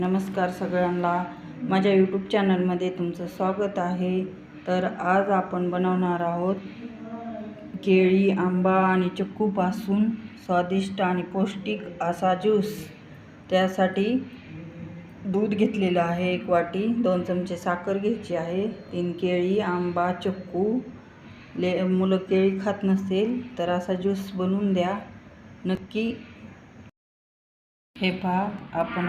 नमस्कार सगळ्यांना, माझ्या यूट्यूब चॅनलमध्ये तुमचं स्वागत आहे। तर आज आपण बनवणार आहोत केळी, आंबा आणि चिक्कूपासून स्वादिष्ट आणि पौष्टिक असा ज्यूस। त्यासाठी दूध घेतलेलं आहे 1 वाटी, 2 चमचे साखर घ्यायची आहे, 3 केळी, आंबा, चिक्कू। मुलं केळी खात नसेल तर असा ज्यूस बनवून द्या नक्की। हे पहा, आपण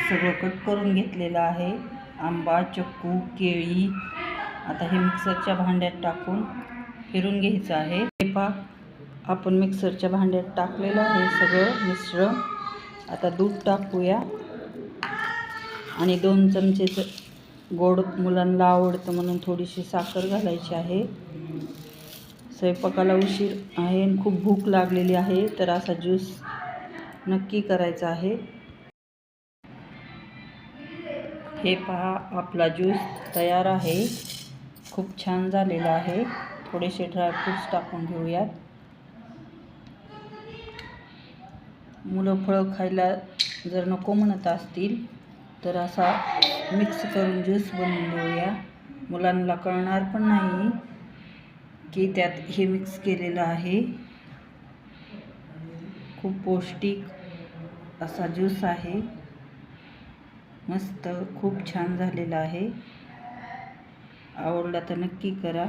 सगळं कट करून घेतलेलं आहे, आंबा, चिक्कू, केळी। आता हे मिक्सरच्या भांड्यात टाकून फिरून घ्यायचं आहे। हे पहा, आपण मिक्सरच्या भांड्यात टाकलेलं आहे सगळं मिश्रण। आता दूध टाकूया आणि 2 चमचे गोड मुलांना आवडतं म्हणून थोडीशी साखर घालायची आहे। स्वयंपाकाला उशीर आहे आणि खूप भूक लागलेली आहे, तर असा ज्यूस नक्की करायचा आहे। हे पहा, आपला ज्यूस तयार आहे, खूप छान झालेला आहे। थोडेसे ड्रायफ्रूट्स टाकून घेऊयात। मुलं फळं खायला जर नको म्हणत असतील तर असा मिक्स करून ज्यूस बनवून देऊया। मुलांना कळणार पण नाही की त्यात हे मिक्स केलेलं आहे। खूप पौष्टिक असा ज्यूस आहे, मस्त, खूप छान झालेला आहे। आवडला तर नक्की करा।